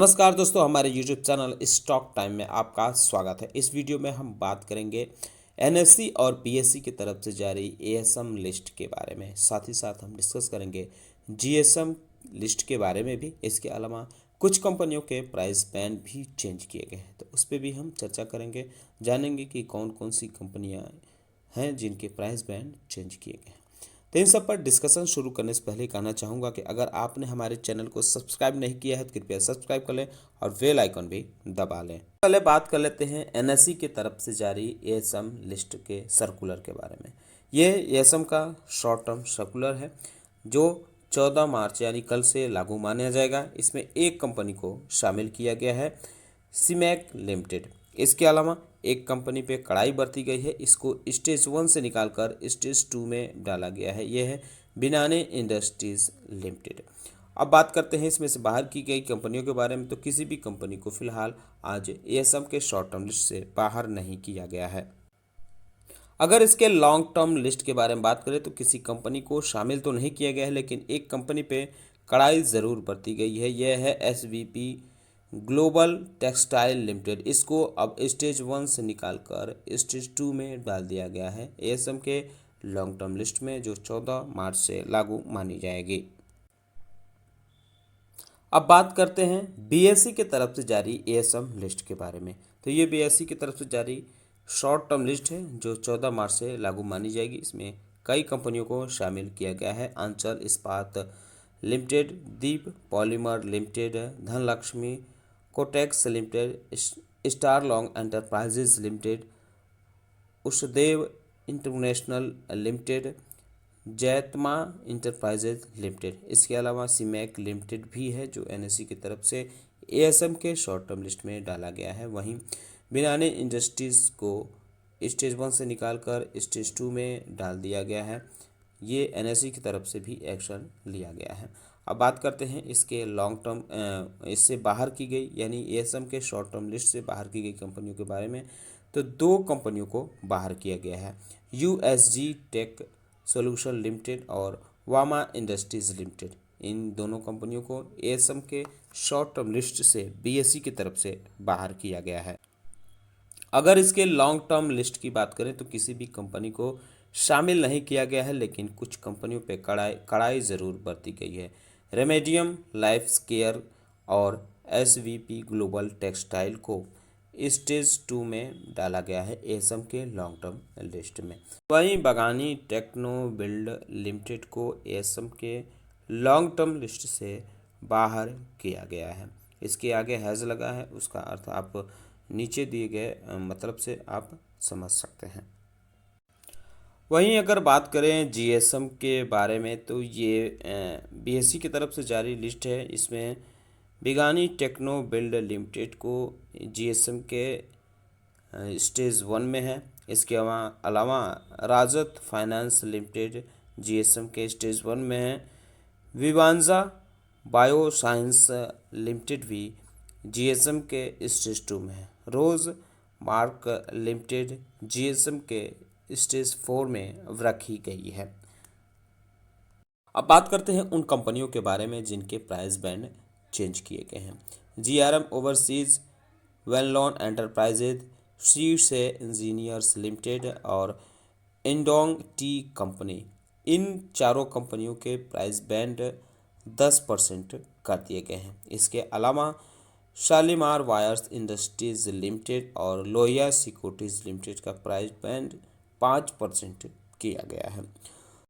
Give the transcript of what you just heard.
नमस्कार दोस्तों, हमारे YouTube चैनल स्टॉक टाइम में आपका स्वागत है। इस वीडियो में हम बात करेंगे एनएससी और पीएससी की तरफ से जारी एएसएम लिस्ट के बारे में। साथ ही साथ हम डिस्कस करेंगे जीएसएम लिस्ट के बारे में भी। इसके अलावा कुछ कंपनियों के प्राइस बैंड भी चेंज किए गए हैं, तो उस पर भी हम चर्चा करेंगे, जानेंगे कि कौन कौन सी कंपनियां हैं जिनके प्राइस बैंड चेंज किए गए हैं। तो इन सब पर डिस्कशन शुरू करने से पहले कहना चाहूँगा कि अगर आपने हमारे चैनल को सब्सक्राइब नहीं किया है तो कृपया सब्सक्राइब कर लें और बेल आइकन भी दबा लें। पहले बात कर लेते हैं एनएससी की तरफ से जारी एएसएम लिस्ट के सर्कुलर के बारे में। ये एएसएम का शॉर्ट टर्म सर्कुलर है जो 14 मार्च यानी कल से लागू माना जाएगा। इसमें एक कंपनी को शामिल किया गया है, सीमैक लिमिटेड। इसके अलावा एक कंपनी पे कड़ाई बरती गई है, इसको स्टेज 1 से निकालकर स्टेज 2 में डाला गया है। यह है बिनाने इंडस्ट्रीज लिमिटेड। अब बात करते हैं इसमें से बाहर की गई कंपनियों के बारे में। तो किसी भी कंपनी को फिलहाल आज एएसएम के शॉर्ट टर्म लिस्ट से बाहर नहीं किया गया है। अगर इसके लॉन्ग टर्म लिस्ट के बारे में बात करें तो किसी कंपनी को शामिल तो नहीं किया गया है, लेकिन एक कंपनी पे कड़ाई ज़रूर बरती गई है। यह है एसवीपी ग्लोबल टेक्सटाइल लिमिटेड। इसको अब स्टेज 1 से निकालकर स्टेज 2 में डाल दिया गया है एएसएम के लॉन्ग टर्म लिस्ट में, जो 14 मार्च से लागू मानी जाएगी। अब बात करते हैं बीएसई की तरफ से जारी एएसएम लिस्ट के बारे में। तो ये बीएसई की तरफ से जारी शॉर्ट टर्म लिस्ट है जो 14 मार्च से लागू मानी जाएगी। इसमें कई कंपनियों को शामिल किया गया है। Anchal Ispat limited, Deep polymer limited, Dhanlakshmi Cotex limited, star long enterprises limited, Ushdev international limited, जैतमा इंटरप्राइजेज लिमिटेड। इसके अलावा सीमैक लिमिटेड भी है जो एनएससी की तरफ से एएसएम के शॉर्ट टर्म लिस्ट में डाला गया है। वहीं बिनाने इंडस्ट्रीज़ को स्टेज 1 से निकालकर स्टेज 2 में डाल दिया गया है। ये एनएससी की तरफ से भी एक्शन लिया गया है। अब बात करते हैं इसके लॉन्ग टर्म इससे बाहर की गई यानी एएसएम के शॉर्ट टर्म लिस्ट से बाहर की गई कंपनियों के बारे में। तो दो कंपनियों को बाहर किया गया है, यूएसजी टेक सॉल्यूशन लिमिटेड और वामा इंडस्ट्रीज लिमिटेड। इन दोनों कंपनियों को एएसएम के शॉर्ट टर्म लिस्ट से बीएसई की तरफ से बाहर किया गया है। अगर इसके लॉन्ग टर्म लिस्ट की बात करें तो किसी भी कंपनी को शामिल नहीं किया गया है, लेकिन कुछ कंपनियों पे कड़ाई ज़रूर बरती गई है। रेमेडियम लाइफ केयर और एसवीपी ग्लोबल टेक्सटाइल को स्टेज 2 में डाला गया है एएसएम के लॉन्ग टर्म लिस्ट में। वहीं बगानी टेक्नो बिल्ड लिमिटेड को एएसएम के लॉन्ग टर्म लिस्ट से बाहर किया गया है। इसके आगे हैज़ लगा है, उसका अर्थ आप नीचे दिए गए मतलब से आप समझ सकते हैं। वहीं अगर बात करें जीएसएम के बारे में तो ये बीएससी की तरफ से जारी लिस्ट है। इसमें बिगानी टेक्नो बिल्ड लिमिटेड को जीएसएम के स्टेज 1 में है। इसके अलावा राजत फाइनेंस लिमिटेड जीएसएम के स्टेज 1 में है। विवांजा बायोसाइंस लिमिटेड भी जीएसएम के स्टेज 2 में है। रोज मार्क लिमिटेड जीएसएम के स्टेज 4 में रखी गई है। अब बात करते हैं उन कंपनियों के बारे में जिनके प्राइस बैंड चेंज किए गए हैं। GRM overseas, well-known enterprises, she से इंजीनियर्स लिमिटेड और इंडोंग टी कंपनी। इन चारों कंपनियों के प्राइस बैंड 10% कर दिए गए हैं। इसके अलावा शालीमार वायर्स इंडस्ट्रीज लिमिटेड और लोहिया सिक्योरिटीज लिमिटेड का प्राइस बैंड 5% किया गया है।